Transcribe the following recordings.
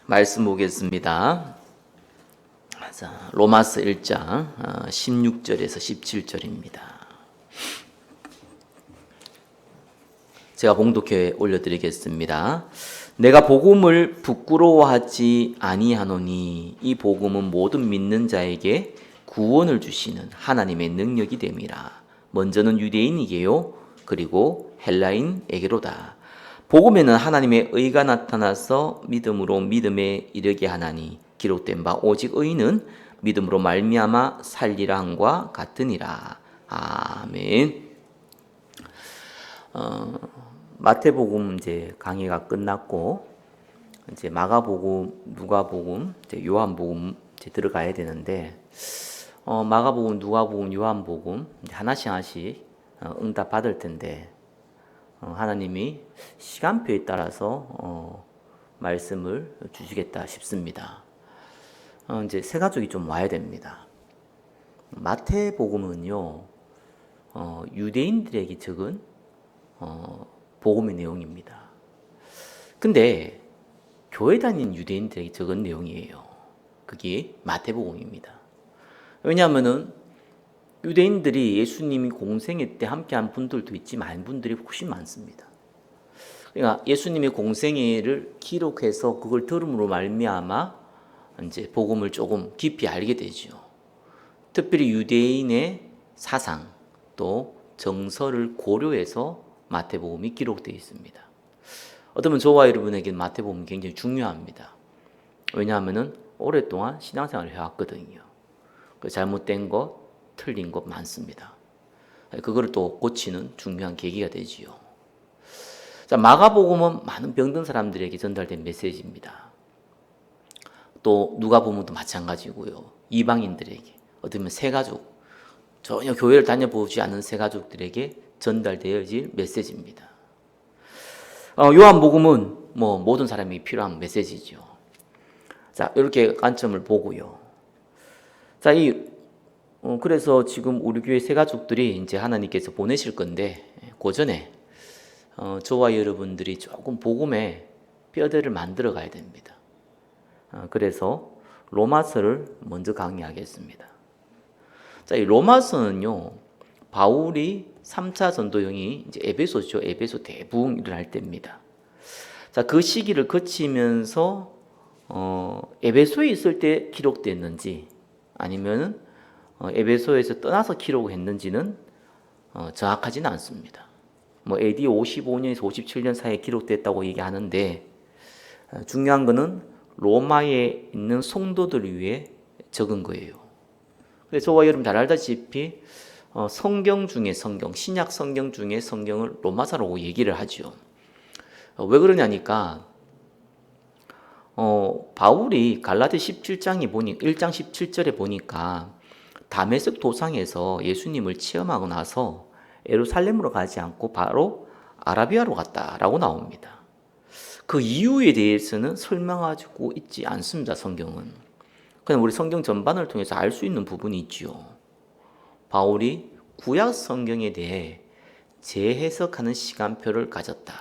말씀 보겠습니다. 자, 로마서 1장 16절에서 17절입니다. 제가 봉독해 올려드리겠습니다. 내가 복음을 부끄러워하지 아니하노니 이 복음은 모든 믿는 자에게 구원을 주시는 하나님의 능력이 됨이라. 먼저는 유대인에게요 그리고 헬라인에게로다. 복음에는 하나님의 의가 나타나서 믿음으로 믿음에 이르게 하나니 기록된 바 오직 의인은 믿음으로 말미암아 살리라 함과 같으니라. 아멘. 마태복음 이제 강의가 끝났고 이제 마가복음, 누가복음, 이제 요한복음 이제 들어가야 되는데 마가복음, 누가복음, 요한복음 하나씩 응답 받을 텐데 하나님이 시간표에 따라서 말씀을 주시겠다 싶습니다. 이제 세 가족이 좀 와야 됩니다. 마태복음은요 유대인들에게 적은 복음의 내용입니다. 근데 교회 다니는 유대인들에게 적은 내용이에요. 그게 마태복음입니다. 왜냐하면은 유대인들이 예수님이 공생애 때 함께한 분들도 있지만 분들이 훨씬 많습니다. 그러니까 예수님의 공생애를 기록해서 그걸 들음으로 말미암아 이제 복음을 조금 깊이 알게 되죠. 특별히 유대인의 사상 또 정서를 고려해서 마태복음이 기록되어 있습니다. 어쩌면 저와 여러분에게는 마태복음이 굉장히 중요합니다. 왜냐하면 오랫동안 신앙생활을 해왔거든요. 잘못된 것, 틀린 것 많습니다. 그거를 또 고치는 중요한 계기가 되지요. 자, 마가복음은 많은 병든 사람들에게 전달된 메시지입니다. 또 누가복음도 마찬가지고요. 이방인들에게, 어쩌면 새가족, 전혀 교회를 다녀보지 않은 새가족들에게 전달되어질 메시지입니다. 요한복음은 모든 사람이 필요한 메시지죠. 자, 이렇게 관점을 보고요. 자, 그래서 지금 우리 교회 새가족들이 이제 하나님께서 보내실 건데, 그 전에 저와 여러분들이 조금 복음의 뼈대를 만들어 가야 됩니다. 그래서 로마서를 먼저 강의하겠습니다. 자, 이 로마서는요, 바울이 3차 전도형이 이제 에베소죠. 에베소 대부흥을 할 때입니다. 자, 그 시기를 거치면서 에베소에 있을 때 기록됐는지 아니면 에베소에서 떠나서 기록했는지는 정확하지는 않습니다. AD 55년에서 57년 사이에 기록됐다고 얘기하는데 중요한 것은 로마에 있는 성도들을 위해 적은 거예요. 그래서 저와 여러분 잘 알다시피 성경 중에 성경, 신약 성경 중에 성경을 로마서라고 얘기를 하죠. 왜 그러냐니까 바울이 갈라디 17장에 1장 17절에 보니까 다메섹 도상에서 예수님을 체험하고 나서 예루살렘으로 가지 않고 바로 아라비아로 갔다라고 나옵니다. 그 이유에 대해서는 설명하고 있지 않습니다. 성경은. 그냥 우리 성경 전반을 통해서 알 수 있는 부분이 있죠. 바울이 구약 성경에 대해 재해석하는 시간표를 가졌다.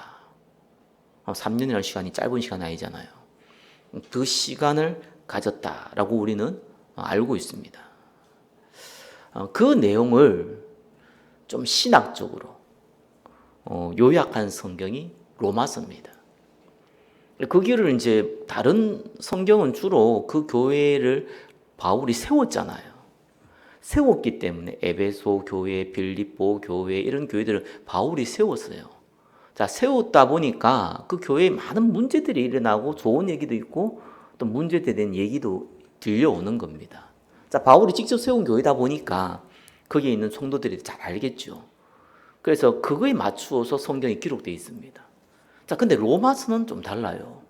3년이라는 시간이 짧은 시간 아니잖아요. 그 시간을 가졌다라고 우리는 알고 있습니다. 그 내용을 좀 신학적으로 요약한 성경이 로마서입니다. 그 길을 이제 다른 성경은 주로 그 교회를 바울이 세웠잖아요. 세웠기 때문에 에베소 교회, 빌립보 교회 이런 교회들을 바울이 세웠어요. 자, 세웠다 보니까 그 교회에 많은 문제들이 일어나고 좋은 얘기도 있고 또 문제에 대한 얘기도 들려오는 겁니다. 자, 바울이 직접 세운 교회다 보니까 거기에 있는 성도들이 잘 알겠죠. 그래서 그거에 맞추어서 성경이 기록되어 있습니다. 자, 근데 로마서는 좀 달라요.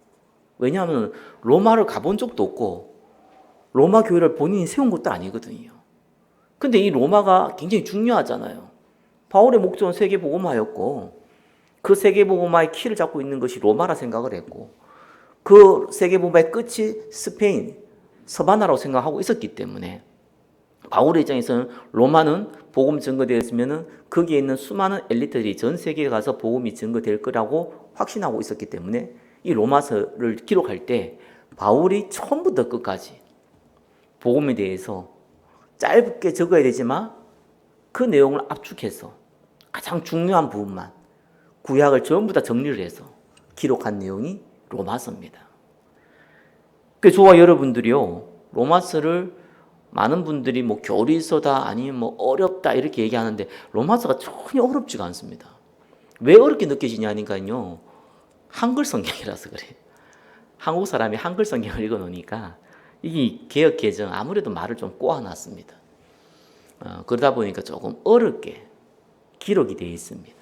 왜냐하면 로마를 가본 적도 없고 로마 교회를 본인이 세운 것도 아니거든요. 근데 이 로마가 굉장히 중요하잖아요. 바울의 목적은 세계복음화였고 그 세계복음화의 키를 잡고 있는 것이 로마라 생각을 했고 그 세계복음화의 끝이 스페인, 서바나라고 생각하고 있었기 때문에 바울의 입장에서는 로마는 복음 증거되었으면 거기에 있는 수많은 엘리트들이 전 세계에 가서 복음이 증거될 거라고 확신하고 있었기 때문에 이 로마서를 기록할 때 바울이 처음부터 끝까지 복음에 대해서 짧게 적어야 되지만 그 내용을 압축해서 가장 중요한 부분만 구약을 전부 다 정리를 해서 기록한 내용이 로마서입니다. 그래서 저와 여러분들이요, 로마서를 많은 분들이 뭐 교리서다 아니면 뭐 어렵다 이렇게 얘기하는데 로마서가 전혀 어렵지가 않습니다. 왜 어렵게 느껴지냐니까요, 한글 성경이라서 그래요. 한국 사람이 한글 성경을 읽어놓으니까 이 개역 개정 아무래도 말을 좀 꼬아놨습니다. 그러다 보니까 조금 어렵게 기록이 되어 있습니다.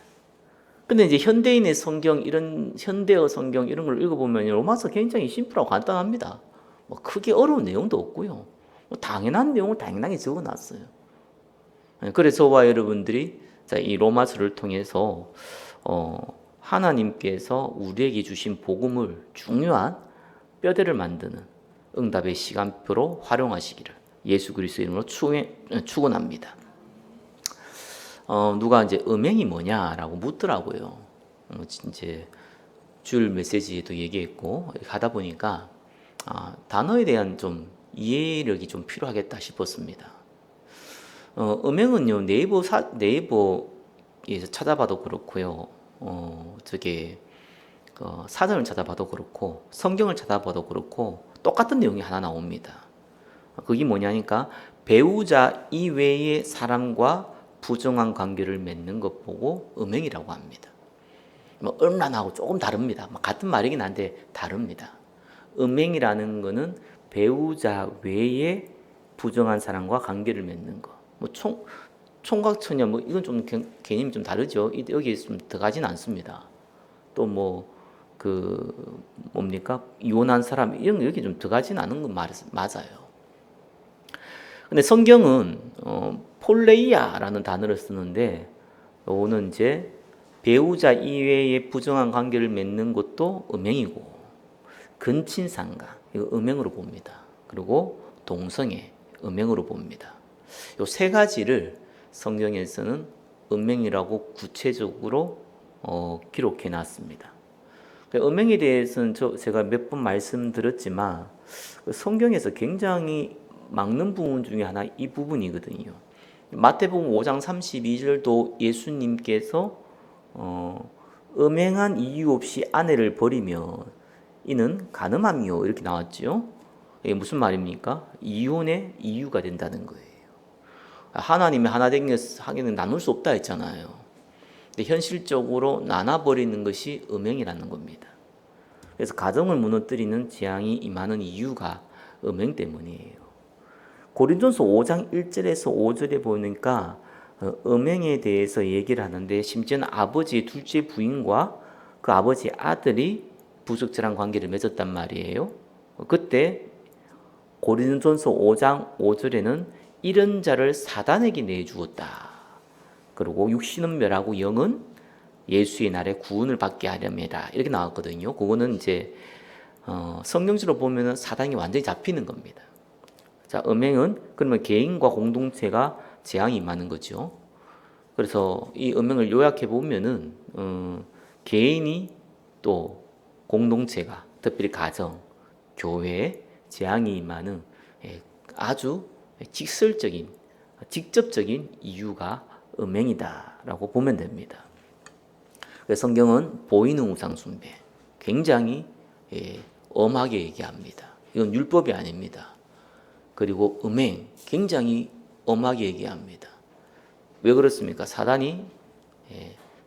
근데 이제 현대인의 성경, 이런 현대어 성경 이런 걸 읽어보면 로마서 굉장히 심플하고 간단합니다. 뭐 크게 어려운 내용도 없고요. 뭐 당연한 내용을 당연하게 적어놨어요. 그래서 저와 여러분들이 이 로마서를 통해서 하나님께서 우리에게 주신 복음을 중요한 뼈대를 만드는 응답의 시간표로 활용하시기를 예수 그리스도의 이름으로 축원합니다. 누가 이제 음행이 뭐냐라고 묻더라고요. 이제 주일 메시지에도 얘기했고 가다 보니까 단어에 대한 좀 이해력이 좀 필요하겠다 싶었습니다. 음행은요, 네이버에서 찾아봐도 그렇고요, 사전을 찾아봐도 그렇고 성경을 찾아봐도 그렇고 똑같은 내용이 하나 나옵니다. 그게 뭐냐니까 배우자 이외의 사람과 부정한 관계를 맺는 것 보고 음행이라고 합니다. 뭐 음란하고 조금 다릅니다. 같은 말이긴 한데 다릅니다. 음행이라는 것은 배우자 외에 부정한 사람과 관계를 맺는 것. 뭐 총각처녀 뭐 이건 좀 개념이 좀 다르죠. 여기에 좀 들어가진 않습니다. 또 뭐 뭡니까? 이혼한 사람 이런 거 여기 좀 들어가진 않은 건 맞아요. 근데 성경은 폴레이아라는 단어를 쓰는데 요거는 이제 배우자 이외의 부정한 관계를 맺는 것도 음행이고 근친상가 이거 음행으로 봅니다. 그리고 동성애 음행으로 봅니다. 요 세 가지를 성경에서는 음행이라고 구체적으로 기록해 놨습니다. 음행에 대해서는 제가 몇 번 말씀드렸지만 성경에서 굉장히 막는 부분 중에 하나 이 부분이거든요. 마태복음 5장 32절도 예수님께서 음행한 이유 없이 아내를 버리면 이는 간음함이요 이렇게 나왔죠. 이게 무슨 말입니까? 이혼의 이유가 된다는 거예요. 하나님이 하나 된 하기는 나눌 수 없다 했잖아요. 근데 현실적으로 나눠버리는 것이 음행이라는 겁니다. 그래서 가정을 무너뜨리는 재앙이 임하는 이유가 음행 때문이에요. 고린도서 5장 1절에서 5절에 보니까 음행에 대해서 얘기를 하는데 심지어는 아버지의 둘째 부인과 그 아버지의 아들이 부적절한 관계를 맺었단 말이에요. 그때 고린도전서 5장 5절에는 이런 자를 사단에게 내주었다. 그리고 육신은 멸하고 영은 예수의 날에 구원을 받게 하려매다 이렇게 나왔거든요. 그거는 이제 성경적으로 보면은 사단이 완전히 잡히는 겁니다. 자, 음행은 그러면 개인과 공동체가 재앙이 임하는 거죠. 그래서 이 음행을 요약해 보면은 개인이 또 공동체가 특별히 가정, 교회 재앙이 임하는 아주 직접적인 이유가 음행이다라고 보면 됩니다. 성경은 보이는 우상 숭배 굉장히 엄하게 얘기합니다. 이건 율법이 아닙니다. 그리고 음행 굉장히 엄하게 얘기합니다. 왜 그렇습니까? 사단이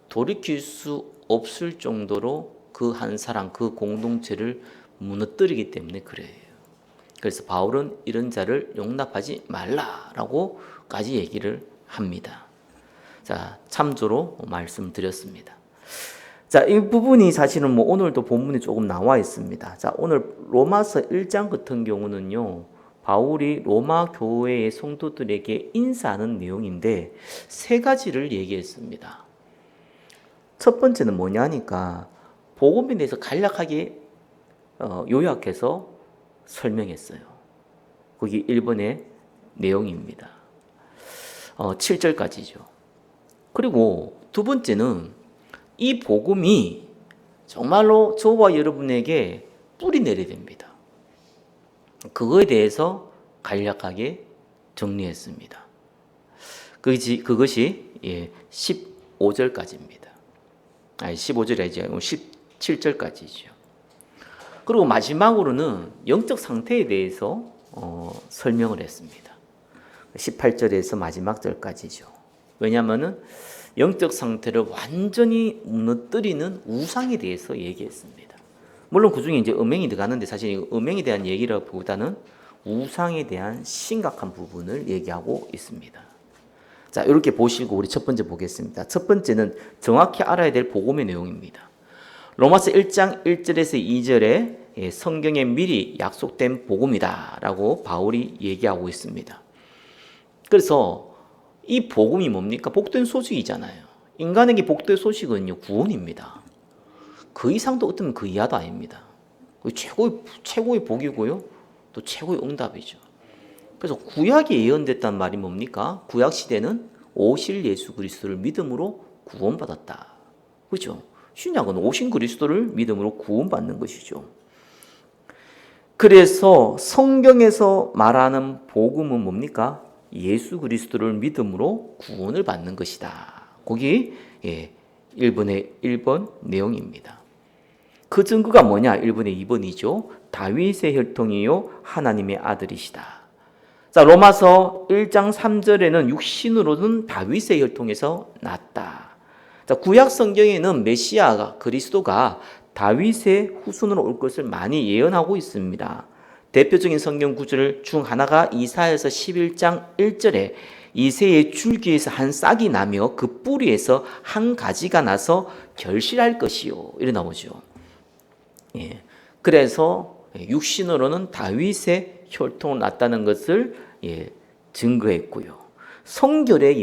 돌이킬 수 없을 정도로 그 한 사람, 그 공동체를 무너뜨리기 때문에 그래요. 그래서 바울은 이런 자를 용납하지 말라라고까지 얘기를 합니다. 자, 참조로 말씀드렸습니다. 자, 이 부분이 사실은 뭐 오늘도 본문에 조금 나와 있습니다. 자, 오늘 로마서 1장 같은 경우는요, 바울이 로마 교회의 성도들에게 인사하는 내용인데 세 가지를 얘기했습니다. 첫 번째는 뭐냐니까 복음에 대해서 간략하게 요약해서 설명했어요. 그게 1번의 내용입니다. 7절까지죠. 그리고 두 번째는 이 복음이 정말로 저와 여러분에게 뿌리 내려야 됩니다. 그거에 대해서 간략하게 정리했습니다. 그것이 15절까지입니다. 아니 15절이 아니죠. 17절까지죠. 그리고 마지막으로는 영적 상태에 대해서 설명을 했습니다. 18절에서 마지막 절까지죠. 왜냐하면 영적 상태를 완전히 무너뜨리는 우상에 대해서 얘기했습니다. 물론 그 중에 이제 음행이 들어가는데 사실 음행에 대한 얘기라기보다는 우상에 대한 심각한 부분을 얘기하고 있습니다. 자, 이렇게 보시고 우리 첫 번째 보겠습니다. 첫 번째는 정확히 알아야 될 복음의 내용입니다. 로마서 1장 1절에서 2절에 성경에 미리 약속된 복음이다 라고 바울이 얘기하고 있습니다. 그래서 이 복음이 뭡니까? 복된 소식이잖아요. 인간에게 복된 소식은요, 구원입니다. 그 이상도 어쩌면 그 이하도 아닙니다. 최고의 복이고요, 또 최고의 응답이죠. 그래서 구약에 예언됐단 말이 뭡니까? 구약 시대는 오실 예수 그리스도를 믿음으로 구원받았다. 그렇죠? 신약은 오신 그리스도를 믿음으로 구원받는 것이죠. 그래서 성경에서 말하는 복음은 뭡니까? 예수 그리스도를 믿음으로 구원을 받는 것이다. 거기 1번의 1번 내용입니다. 그 증거가 뭐냐? 1번의 2번이죠. 다윗의 혈통이요 하나님의 아들이시다. 자, 로마서 1장 3절에는 육신으로는 다윗의 혈통에서 났다. 자, 구약 성경에는 메시아가 그리스도가 다윗의 후손으로 올 것을 많이 예언하고 있습니다. 대표적인 성경 구절 중 하나가 이사야서 11장 1절에 이새의 줄기에서 한 싹이 나며 그 뿌리에서 한 가지가 나서 결실할 것이요. 이래 나오죠. 그래서 육신으로는 다윗의 혈통으로 났다는 것을 증거했고요. 성결의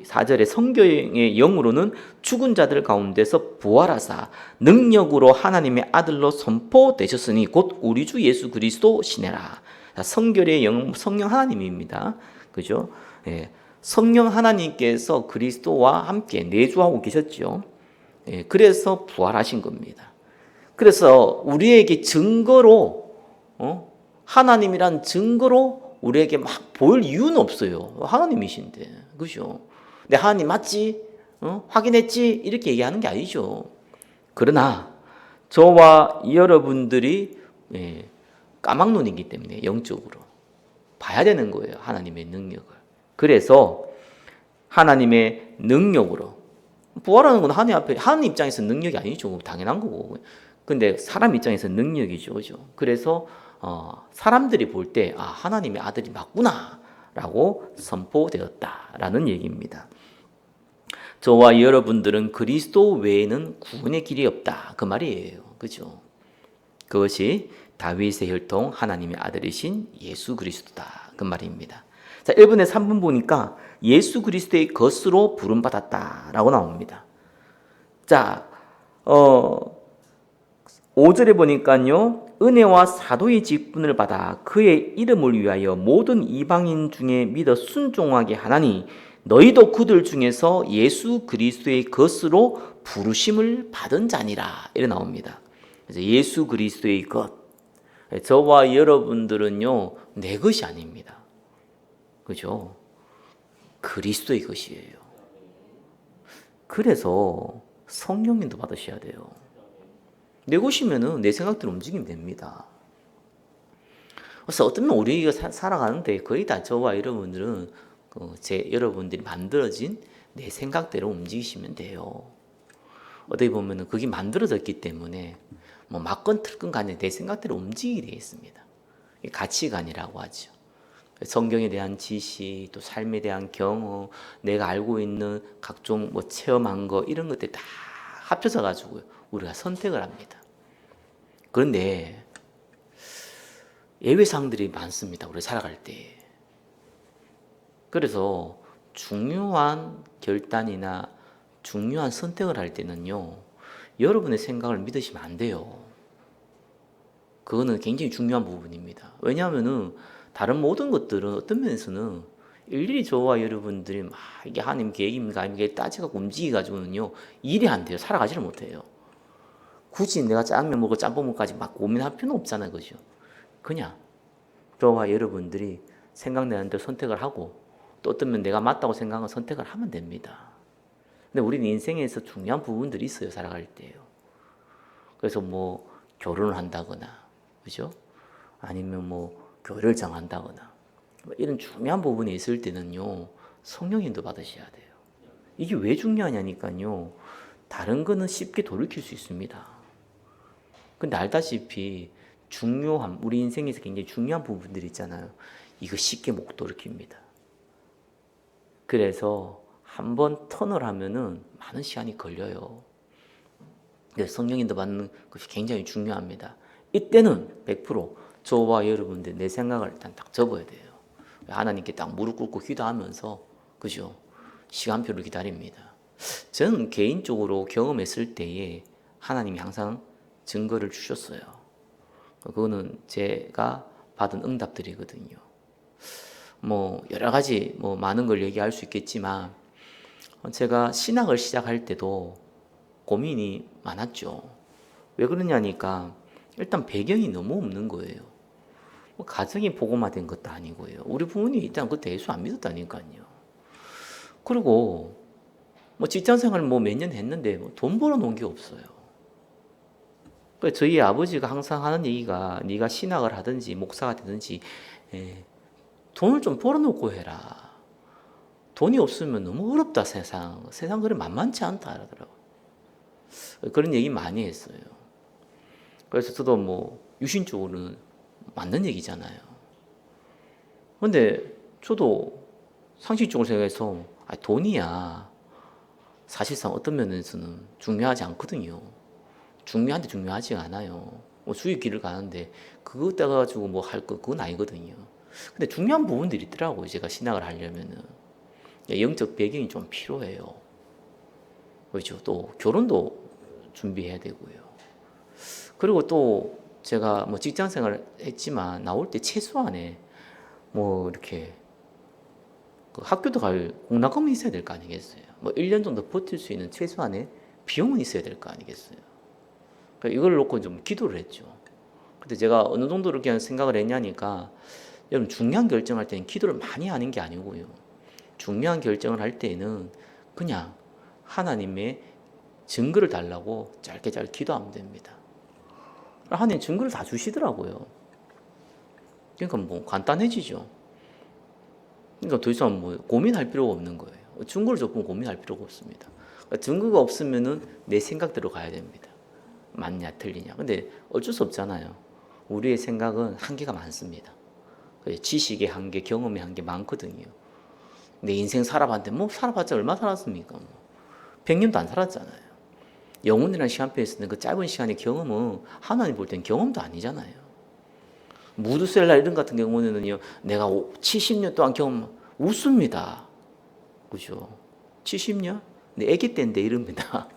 4절에 성경의 영으로는 죽은 자들 가운데서 부활하사 능력으로 하나님의 아들로 선포되셨으니 곧 우리 주 예수 그리스도 시내라. 성결의 영, 성령 하나님입니다. 그죠? 성령 하나님께서 그리스도와 함께 내주하고 계셨죠. 그래서 부활하신 겁니다. 그래서 우리에게 증거로 하나님이란 증거로 우리에게 막 보일 이유는 없어요. 하나님이신데, 그죠? 근데 하나님 맞지? 확인했지? 이렇게 얘기하는 게 아니죠. 그러나 저와 여러분들이 까막눈이기 때문에 영적으로 봐야 되는 거예요. 하나님의 능력을. 그래서 하나님의 능력으로 부활하는 건 하나님 입장에서 능력이 아니죠. 당연한 거고. 근데 사람 입장에서 능력이죠, 그죠? 그래서 사람들이 볼 때 하나님의 아들이 맞구나라고 선포되었다라는 얘기입니다. 저와 여러분들은 그리스도 외에는 구원의 길이 없다 그 말이에요, 그죠? 그것이 다윗의 혈통 하나님의 아들이신 예수 그리스도다 그 말입니다. 자, 1번에 3번 보니까 예수 그리스도의 것으로 부름받았다라고 나옵니다. 자, 5절에 보니까요, 은혜와 사도의 직분을 받아 그의 이름을 위하여 모든 이방인 중에 믿어 순종하게 하나니 너희도 그들 중에서 예수 그리스도의 것으로 부르심을 받은 자니라. 이래 나옵니다. 그래서 예수 그리스도의 것. 저와 여러분들은요, 내 것이 아닙니다. 그죠? 그리스도의 것이에요. 그래서 성령님도 받으셔야 돼요. 내 것이면은 내 생각대로 움직이면 됩니다. 그래서 어떤 우리가 살아가는데 거의 다 저와 여러분들은 여러분들이 만들어진 내 생각대로 움직이시면 돼요. 어떻게 보면은 그게 만들어졌기 때문에 뭐 맞건 틀건 간에 내 생각대로 움직이게 되어 있습니다. 가치관이라고 하죠. 성경에 대한 지식, 또 삶에 대한 경험, 내가 알고 있는 각종 체험한 거 이런 것들 다 합쳐져 가지고 우리가 선택을 합니다. 그런데 예외사항들이 많습니다. 우리 살아갈 때. 그래서 중요한 결단이나 중요한 선택을 할 때는요, 여러분의 생각을 믿으시면 안 돼요. 그거는 굉장히 중요한 부분입니다. 왜냐하면은 다른 모든 것들은 어떤 면에서는 일일이 저와 여러분들이 막 이게 하나님 계획입니까? 아니면 따져갖고 움직여가지고는요, 일이 안 돼요. 살아가지를 못해요. 굳이 내가 짜장면 먹고 짬뽕 먹까지 막 고민할 필요는 없잖아요. 그죠? 그냥 저와 여러분들이 생각나는 대로 선택을 하고 또 어쩌면 내가 맞다고 생각하는 선택을 하면 됩니다. 근데 우리는 인생에서 중요한 부분들이 있어요. 살아갈 때요. 그래서 뭐 결혼을 한다거나, 그죠? 아니면 뭐 교회를 정한다거나 이런 중요한 부분이 있을 때는요, 성령님도 받으셔야 돼요. 이게 왜 중요하냐니까요. 다른 거는 쉽게 돌이킬 수 있습니다. 근데 알다시피 우리 인생에서 굉장히 중요한 부분들이 있잖아요. 이거 쉽게 못 돌이킵니다. 그래서 한번 턴을 하면은 많은 시간이 걸려요. 그래서 성령님도 받는 것이 굉장히 중요합니다. 이때는 100% 저와 여러분들 내 생각을 일단 딱 접어야 돼요. 하나님께 딱 무릎 꿇고 기도하면서, 그죠? 시간표를 기다립니다. 저는 개인적으로 경험했을 때에 하나님이 항상 증거를 주셨어요. 그거는 제가 받은 응답들이거든요. 뭐 여러 가지 뭐 많은 걸 얘기할 수 있겠지만 제가 신학을 시작할 때도 고민이 많았죠. 왜 그러냐니까 일단 배경이 너무 없는 거예요. 뭐 가정이 복음화된 것도 아니고요. 우리 부모님이 일단 그때 예수 안 믿었다니까요. 그리고 뭐 직장생활 뭐 몇 년 했는데 뭐돈 벌어놓은 게 없어요. 그래서 저희 아버지가 항상 하는 얘기가 네가 신학을 하든지 목사가 되든지 돈을 좀 벌어놓고 해라. 돈이 없으면 너무 어렵다 세상. 세상 그래 만만치 않다 하더라고요. 그런 얘기 많이 했어요. 그래서 저도 뭐 유신적으로는 맞는 얘기잖아요. 근데 저도 상식적으로 생각해서 돈이야 사실상 어떤 면에서는 중요하지 않거든요. 중요한데 중요하지 않아요. 뭐 수익 길을 가는데 그거 따가지고 뭐 할 거 그건 아니거든요. 근데 중요한 부분들이 있더라고요. 제가 신학을 하려면은 영적 배경이 좀 필요해요. 그렇죠. 또 결혼도 준비해야 되고요. 그리고 또 제가 뭐 직장 생활을 했지만 나올 때 최소한에 뭐 이렇게 그 학교도 갈 공학금이 있어야 될 거 아니겠어요. 뭐 1년 정도 버틸 수 있는 최소한의 비용은 있어야 될 거 아니겠어요. 그러니까 이걸 놓고 좀 기도를 했죠. 근데 제가 어느 정도 이렇게 생각을 했냐니까 여러분 중요한 결정할 때는 기도를 많이 하는 게 아니고요. 중요한 결정을 할 때에는 그냥 하나님의 증거를 달라고 짧게 기도하면 됩니다. 하나님 증거를 다 주시더라고요. 그러니까 뭐 간단해지죠. 그러니까 더 이상 뭐 고민할 필요가 없는 거예요. 증거를 조금 고민할 필요가 없습니다. 그러니까 증거가 없으면은 내 생각대로 가야 됩니다. 맞냐 틀리냐. 근데 어쩔 수 없잖아요. 우리의 생각은 한계가 많습니다. 지식의 한계, 경험의 한계 많거든요. 내 인생 살아봤는데 뭐 살아봤자 얼마 살았습니까? 뭐 100년도 안 살았잖아요. 영혼이라는 시간표에 있는 그 짧은 시간의 경험은 하나님 볼 땐 경험도 아니잖아요. 무드셀라 이런 같은 경우는요, 내가 70년 동안 경험 웃습니다. 그죠? 70년? 내 아기 때인데 이럽니다.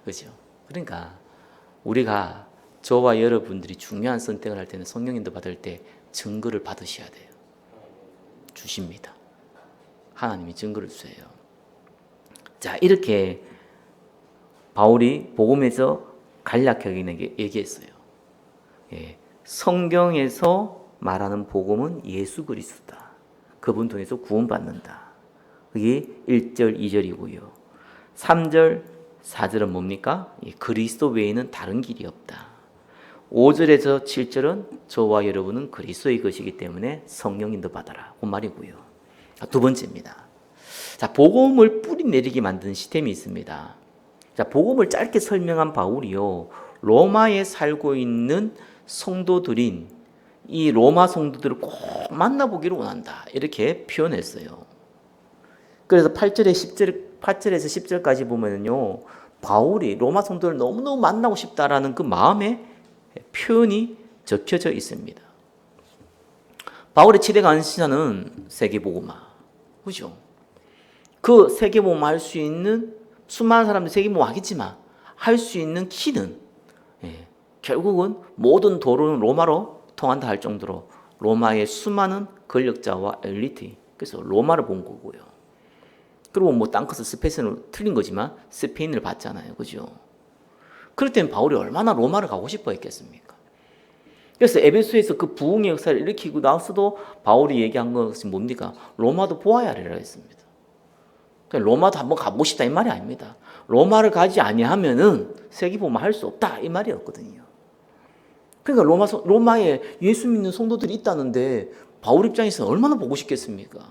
그죠? 그러니까 우리가 저와 여러분들이 중요한 선택을 할 때는 성령님도 받을 때 증거를 받으셔야 돼요. 주십니다. 하나님이 증거를 주세요. 자, 이렇게 바울이 복음에서 간략하게 얘기했어요. 성경에서 말하는 복음은 예수 그리스도다. 그분 통해서 구원받는다. 그게 1절, 2절이고요. 3절, 4절은 뭡니까? 그리스도 외에는 다른 길이 없다. 5절에서 7절은 저와 여러분은 그리스도의 것이기 때문에 성령님도 받아라. 그 말이고요. 두 번째입니다. 자, 복음을 뿌리 내리게 만든 시스템이 있습니다. 자, 복음을 짧게 설명한 바울이요, 로마에 살고 있는 성도들인 이 로마 성도들을 꼭 만나보기를 원한다. 이렇게 표현했어요. 그래서 8절에서 10절까지 보면요, 바울이 로마 성도를 너무너무 만나고 싶다라는 그 마음의 표현이 적혀져 있습니다. 바울의 최대 관심사는 세계복음화. 그죠? 그 세계복음화 할 수 있는 수많은 사람들이 세계복음화 하겠지만 할 수 있는 키는 결국은 모든 도로는 로마로 통한다 할 정도로 로마의 수많은 권력자와 엘리트, 그래서 로마를 본 거고요. 그리고 뭐 땅끝은 스페인으로 틀린 거지만 스페인을 봤잖아요. 그죠? 그럴 땐 바울이 얼마나 로마를 가고 싶어 했겠습니까? 그래서 에베소에서 그 부흥의 역사를 일으키고 나서도 바울이 얘기한 것이 뭡니까? 로마도 보아야 하리라 했습니다. 로마도 한번 가보고 싶다 이 말이 아닙니다. 로마를 가지 아니하면은 세계복음을 할 수 없다 이 말이었거든요. 그러니까 로마에 예수 믿는 성도들이 있다는데 바울 입장에서는 얼마나 보고 싶겠습니까?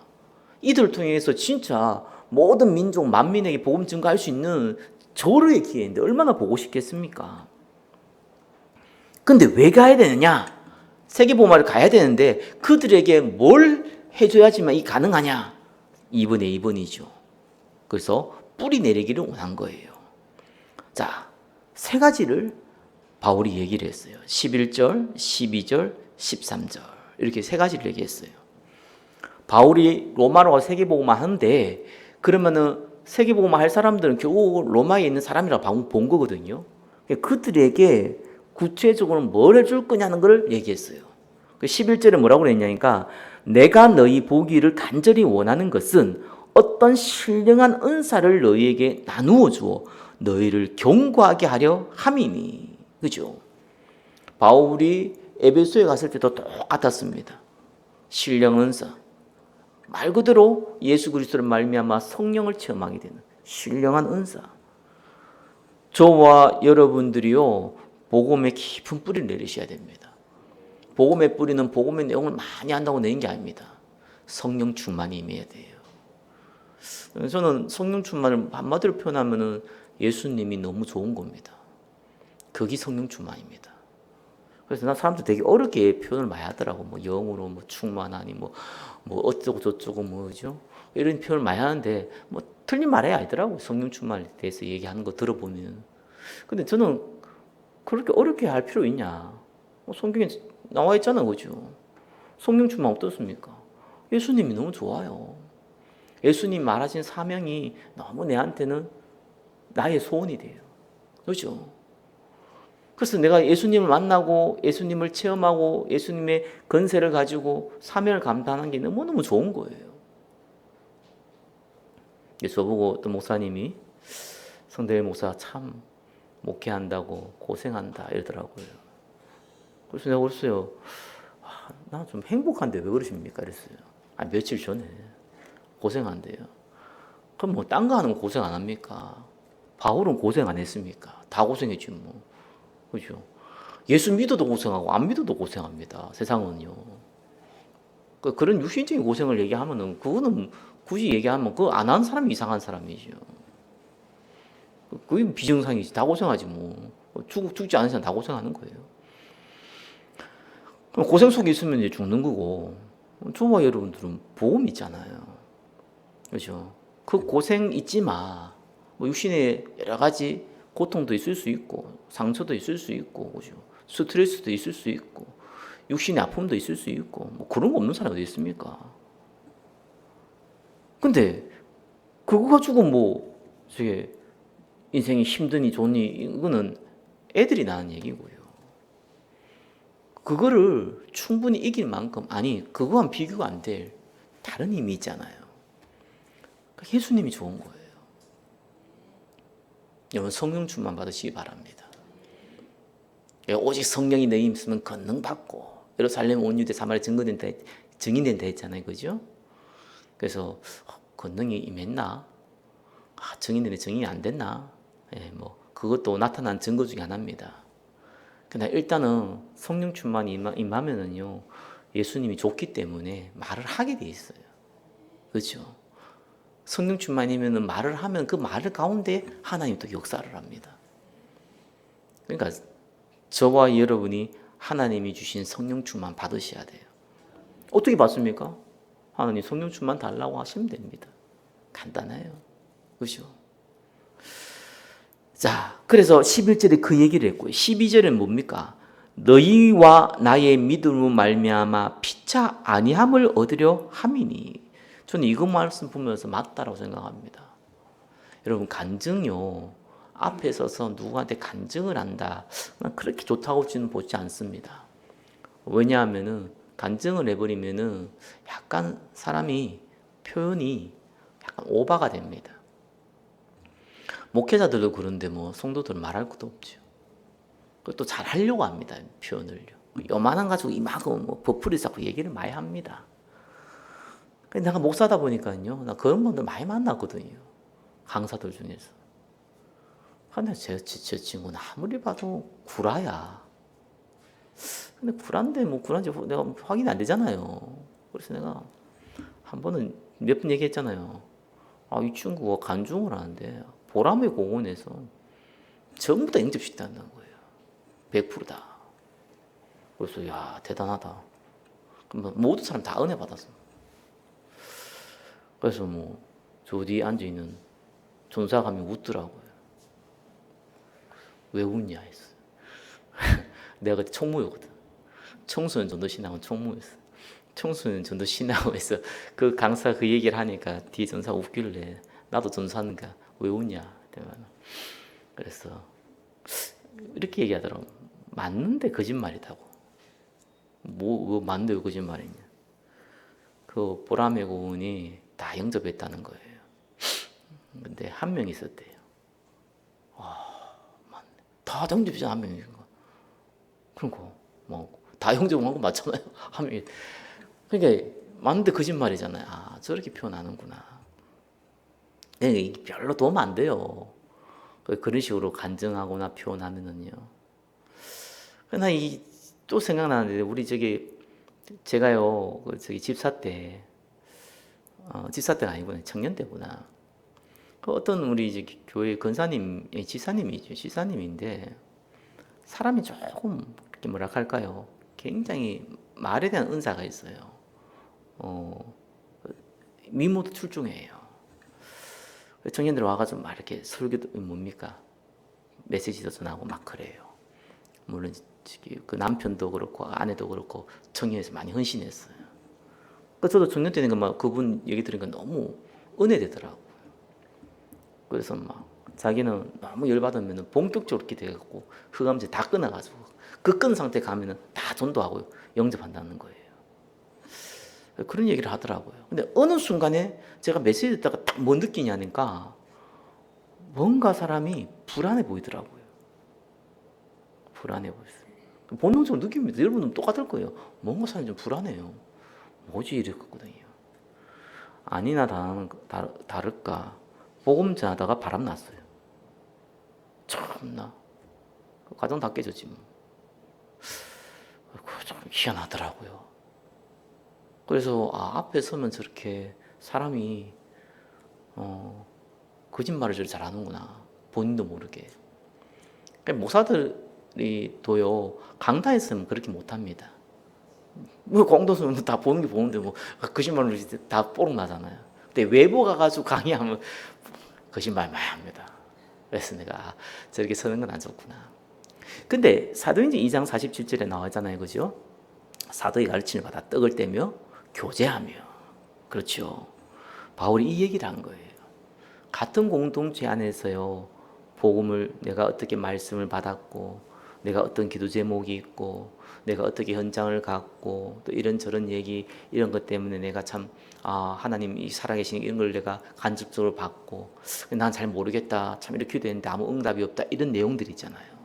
이들을 통해서 진짜 모든 민족 만민에게 복음 증거할 수 있는 절호의 기회인데 얼마나 보고 싶겠습니까? 근데 왜 가야 되느냐? 세계복음화를 가야 되는데 그들에게 뭘 해줘야지만 이 가능하냐? 2번에 2번이죠. 그래서 뿌리 내리기를 원한 거예요. 자, 세 가지를 바울이 얘기를 했어요. 11절, 12절, 13절 이렇게 세 가지를 얘기했어요. 바울이 로마로 세계복음화 하는데 그러면은 세계복음화 할 사람들은 겨우 로마에 있는 사람이라고 본 거거든요. 그들에게 구체적으로 뭘 해줄 거냐는 걸 얘기했어요. 11절에 뭐라고 그랬냐니까 내가 너희 보기를 간절히 원하는 것은 어떤 신령한 은사를 너희에게 나누어 주어 너희를 견고하게 하려 함이니. 그죠? 바울이 에베소에 갔을 때도 똑같았습니다. 신령 은사. 말 그대로 예수 그리스도를 말미암아 성령을 체험하게 되는 신령한 은사. 저와 여러분들이요 복음에 깊은 뿌리를 내리셔야 됩니다. 복음의 뿌리는 복음의 내용을 많이 한다고 내는 게 아닙니다. 성령 충만이 임해야 돼요. 저는 성령 충만을 한마디로 표현하면은 예수님이 너무 좋은 겁니다. 그게 성령 충만입니다. 그래서 난 사람들 되게 어렵게 표현을 많이 하더라고. 뭐 영으로 뭐 충만하니 뭐 어쩌고 저쩌고 뭐죠. 이런 표현을 많이 하는데 뭐 틀린 말이 아니더라고. 성령 충만에 대해서 얘기하는 거 들어보면. 근데 저는 그렇게 어렵게 할 필요 있냐? 성경에 나와 있잖아, 그죠? 성령 충만 어떻습니까? 예수님이 너무 좋아요. 예수님 말하신 사명이 너무 내한테는 나의 소원이 돼요. 그죠? 그래서 내가 예수님을 만나고 예수님을 체험하고 예수님의 건세를 가지고 사명을 감당하는 게 너무너무 좋은 거예요. 저보고 또 목사님이 성대일 목사가 참 목회한다고 고생한다 이러더라고요. 그래서 내가 그랬어요. 나 좀 행복한데 왜 그러십니까? 그랬어요. 며칠 전에 고생한대요. 그럼 뭐 딴 거 하는 거 고생 안 합니까? 바울은 고생 안 했습니까? 다 고생했지 뭐. 그죠? 예수 믿어도 고생하고 안 믿어도 고생합니다. 세상은요. 그런 육신적인 고생을 얘기하면은 그거는 굳이 얘기하면 그거 안 하는 사람이 이상한 사람이죠. 그게 비정상이지. 다 고생하지 뭐. 죽지 않은 사람 다 고생하는 거예요. 그럼 고생 속에 있으면 이제 죽는 거고. 저와 여러분들은 복음 있잖아요. 그렇죠? 그 고생 잊지 마. 뭐 육신에 여러 가지 고통도 있을 수 있고 상처도 있을 수 있고 그죠? 스트레스도 있을 수 있고 육신의 아픔도 있을 수 있고 뭐 그런 거 없는 사람이 어디 있습니까? 근데 그거 가지고 뭐 저게 인생이 힘드니 좋니 이거는 애들이 나는 얘기고요. 그거를 충분히 이길 만큼 아니 그거와는 비교가 안 될 다른 힘이 있잖아요. 예수님이 좋은 거예요. 여러분 성령 충만 받으시기 바랍니다. 오직 성령이 내 힘 있으면 권능 받고 예루살렘 온 유대 사마리아 증인된다 했잖아요, 그죠? 그래서 권능이 임했나? 증인들이 증인이 안 됐나? 뭐 그것도 나타난 증거 중에 하나입니다. 근데 일단은 성령 충만이 임하면은요 예수님이 좋기 때문에 말을 하게 돼 있어요, 그렇죠? 성령 충만이면은 말을 하면 그 말 가운데 하나님 또 역사를 합니다. 그러니까 저와 여러분이 하나님이 주신 성령 충만 받으셔야 돼요. 어떻게 받습니까? 하나님 성령 충만 달라고 하시면 됩니다. 간단해요. 그렇죠? 자, 그래서 11절에 그 얘기를 했고요. 12절은 뭡니까? 너희와 나의 믿음으로 말미암아 피차 아니함을 얻으려 함이니. 저는 이거 말씀 보면서 맞다라고 생각합니다. 여러분 간증요. 앞에 서서 누구한테 간증을 한다. 그렇게 좋다고 저는 보지 않습니다. 왜냐하면은 간증을 해버리면은 약간 사람이 표현이 약간 오바가 됩니다. 목회자들도 그런데 뭐 성도들은 말할 것도 없죠. 그것도 잘 하려고 합니다. 표현을요. 요만한 가지고 이만큼 뭐 버풀이 자꾸 얘기를 많이 합니다. 근데 내가 목사다 보니까요, 나 그런 분들 많이 만났거든요. 강사들 중에서. 근데 저 친구는 아무리 봐도 구라야. 근데 구란데 뭐 구란지 내가 확인이 안 되잖아요. 그래서 내가 한 번은 몇 번 얘기했잖아요. 아, 이 친구가 간중을 하는데 보람의 공원에서 전부 다 영접시킨다는 거예요. 100%다. 그래서 야, 대단하다. 그럼 모든 사람 다 은혜 받았어. 그래서 뭐 저 뒤에 앉아 있는 전사감이 웃더라고요. 왜 웃냐 했어. 내가 그때 총무였거든. 청소년 전도 신학원 총무였어. 청소년 전도 신학원에서 그 강사 그 얘기를 하니까 뒤에 전사가 웃길래 나도 전사하는가 왜 웃냐. 그래서 이렇게 얘기하더라고. 맞는데 거짓말이다고. 뭐 맞는데 왜 거짓말이냐. 그 보람의 고운이 다 영접했다는 거예요. 근데 한 명 있었대요. 맞네. 다 영접이잖아, 한 명이. 그러니까 뭐다 영접한 거 맞잖아요. 한 명이. 그러니까 맞는데 거짓말이잖아요. 아, 저렇게 표현하는구나. 이게 별로 도움 안 돼요. 그런 식으로 간증하거나 표현하면은요. 그러나 또 생각나는데 우리 제가요 집사 때 집사 때가 아니구나 청년 때구나. 그 어떤 우리 교회 권사님 지사님인데 사람이 조금 이렇게 뭐라 할까요? 굉장히 말에 대한 은사가 있어요. 미모도 출중해요. 청년들 와가지고 막 이렇게 설교도 뭡니까? 메시지도 전하고 막 그래요. 물론 그 남편도 그렇고 아내도 그렇고 청년에서 많이 헌신했어요. 저도 청년 때는 그분 얘기 들으니까 너무 은혜되더라고요. 그래서 막 자기는 너무 열받으면 본격적으로 이렇게 돼갖고 흑암제 다 끊어가지고 그 끊은 상태 가면은 다 전도하고 영접한다는 거예요. 그런 얘기를 하더라고요. 근데 어느 순간에 제가 메시지 듣다가 딱 뭐 느끼냐니까 뭔가 사람이 불안해 보이더라고요. 불안해 보였어요. 본능적으로 느낍니다. 여러분은 똑같을 거예요. 뭔가 사람이 좀 불안해요. 뭐지 이랬거든요. 아니나 다를까 복음 전하다가 바람 났어요. 참나 가정 다 깨졌지 뭐. 참 희한하더라고요. 그래서 앞에 서면 저렇게 사람이 거짓말을 저렇게 잘하는구나. 본인도 모르게. 목사들이 도요 강단했으면 그렇게 못합니다. 뭐 공도수는 다 보는 게 보는데 뭐 거짓말로 다 뽀록 나잖아요. 근데 외부 가가지고 강의하면 거짓말 많이 합니다. 그래서 내가 저렇게 서는 건 안 좋구나. 근데 사도행전 2장 47절에 나와있잖아요. 그죠? 사도의 가르침을 받아 떡을 떼며 교제하며. 그렇죠. 바울이 이 얘기를 한 거예요. 같은 공동체 안에서요. 복음을 내가 어떻게 말씀을 받았고 내가 어떤 기도 제목이 있고 내가 어떻게 현장을 갖고 또 이런저런 얘기 이런 것 때문에 내가 참 하나님이 살아계신 이런 걸 내가 간접적으로 받고 난 잘 모르겠다 참 이렇게 기도했는데 아무 응답이 없다 이런 내용들이 있잖아요.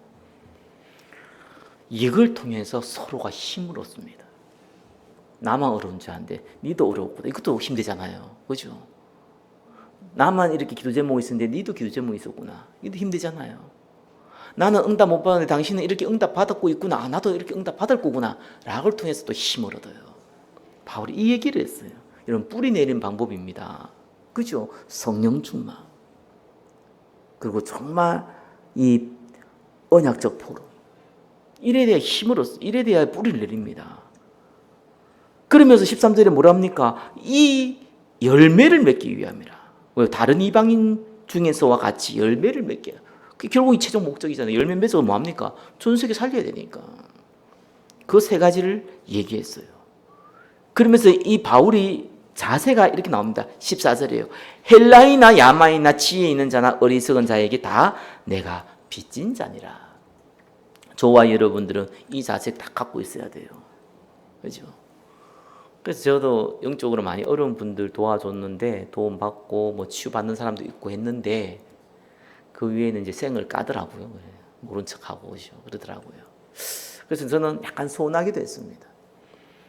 이걸 통해서 서로가 힘을 얻습니다. 나만 어려운 줄 아는데 니도 어렵고 이것도 힘들잖아요. 그죠? 나만 이렇게 기도 제목이 있었는데 니도 기도 제목이 있었구나. 이것도 힘들잖아요. 나는 응답 못 받았는데 당신은 이렇게 응답 받았고 있구나. 나도 이렇게 응답 받을 거구나. 락을 통해서 또 힘을 얻어요. 바울이 이 얘기를 했어요. 이런 뿌리 내리는 방법입니다. 그죠? 성령 충만. 그리고 정말 이 언약적 포럼. 이래 돼야 힘을 얻어. 이래 돼야 뿌리를 내립니다. 그러면서 13절에 뭐라 합니까? 이 열매를 맺기 위함이라. 다른 이방인 중에서와 같이 열매를 맺게. 결국 이 최종 목적이잖아요. 열매 맺어서 뭐합니까? 전 세계 살려야 되니까. 그 세 가지를 얘기했어요. 그러면서 이 바울이 자세가 이렇게 나옵니다. 14절이에요. 헬라이나 야마이나 지혜 있는 자나 어리석은 자에게 다 내가 빚진 자니라. 저와 여러분들은 이 자세 딱 갖고 있어야 돼요. 그렇죠? 그래서 저도 영적으로 많이 어려운 분들 도와줬는데 도움 받고 뭐 치유받는 사람도 있고 했는데 그 위에는 이제 생을 까더라고요. 모른 척하고 그러더라고요. 그래서 저는 약간 서운하기도 했습니다.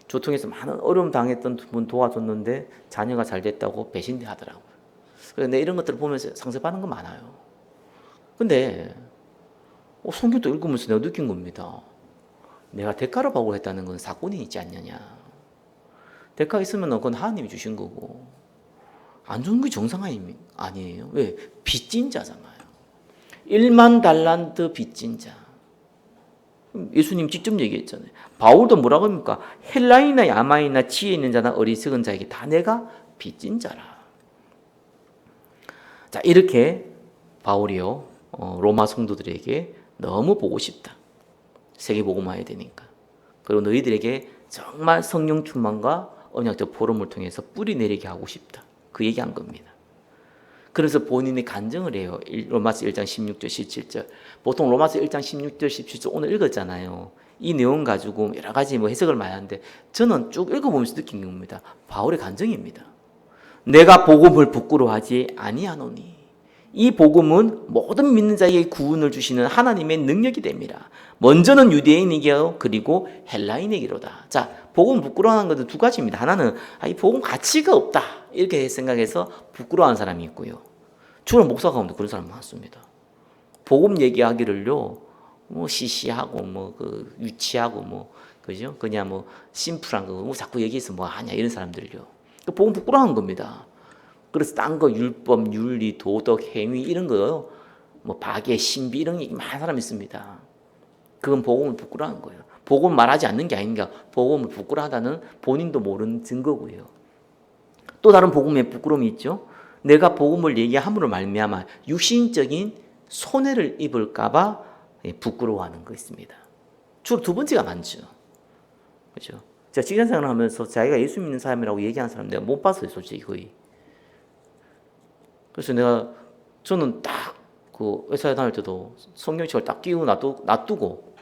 조통에서 많은 어려움 당했던 분 도와줬는데 자녀가 잘 됐다고 배신대 하더라고요. 그런데 이런 것들을 보면서 상처받는 거 많아요. 근데 성경도 읽으면서 내가 느낀 겁니다. 내가 대가를 받고 했다는 건 사건이 있지 않느냐. 대가 있으면 그건 하나님이 주신 거고 안 주는 게 정상 아니에요. 왜? 빚진 자잖아요. 1만 달란트 빚진 자. 예수님 직접 얘기했잖아요. 바울도 뭐라고 합니까? 헬라이나 야마이나 지혜 있는 자나 어리석은 자에게 다 내가 빚진 자라. 자, 이렇게 바울이요 로마 성도들에게 너무 보고 싶다. 세계복음화해야 되니까. 그리고 너희들에게 정말 성령 충만과 언약적 포럼을 통해서 뿌리 내리게 하고 싶다. 그 얘기한 겁니다. 그래서 본인이 간증을 해요. 로마서 1장 16절 17절. 보통 로마서 1장 16절 17절 오늘 읽었잖아요. 이 내용 가지고 여러 가지 해석을 많이 하는데 저는 쭉 읽어보면서 느낀 겁니다. 바울의 간증입니다. 내가 복음을 부끄러워하지 아니하노니 이 복음은 모든 믿는 자에게 구원을 주시는 하나님의 능력이 됩니다. 먼저는 유대인에게요 그리고 헬라인에게로다. 자, 복음 부끄러워하는 것은 두 가지입니다. 하나는 이 복음 가치가 없다 이렇게 생각해서 부끄러워하는 사람이 있고요. 주로 목사 가운데 그런 사람 많습니다. 복음 얘기하기를요 시시하고 유치하고 그죠? 그냥 심플한 거 자꾸 얘기해서 하냐 이런 사람들요. 복음 부끄러워하는 겁니다. 그래서 딴 거 율법, 윤리, 도덕, 행위 이런 거요. 박애, 신비 이런 얘기 많은 사람이 있습니다. 그건 복음을 부끄러워하는 거예요. 복음을 말하지 않는 게 아닌가. 복음을 부끄러워하다는 본인도 모르는 증거고요. 또 다른 복음의 부끄러움이 있죠. 내가 복음을 얘기함으로 말미암아 육신적인 손해를 입을까 봐 부끄러워하는 거 있습니다. 주로 두 번째가 많죠. 그렇죠? 제가 직장생활을 하면서 자기가 예수 믿는 사람이라고 얘기하는 사람 내가 못 봤어요, 솔직히 거의. 그래서 저는 딱 그 회사에 다닐 때도 성경책을 딱 끼고 놔두고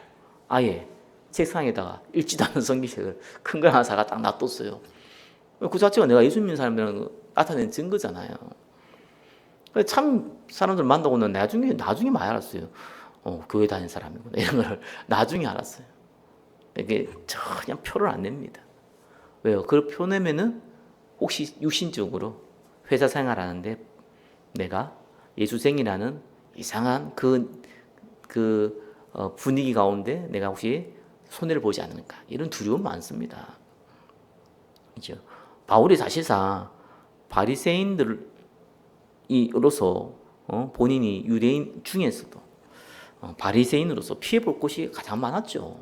아예 책상에다가 읽지도 않은 성경책을 큰 걸 하나 사가 딱 놔뒀어요. 그 자체가 내가 예수 믿는 사람이라는 거 나타내는 증거잖아요. 참 사람들 만나고는 나중에 많이 알았어요. 교회 다니는 사람이구나 이런 걸 나중에 알았어요. 이게 전혀 표를 안 냅니다. 왜요? 그걸 표 내면은 혹시 육신적으로 회사 생활하는데 내가 예수생이라는 이상한 분위기 가운데 내가 혹시 손해를 보지 않을까 이런 두려움 많습니다. 그죠? 바울이 사실상 바리새인들로서 본인이 유대인 중에서도 바리새인으로서 피해 볼 곳이 가장 많았죠.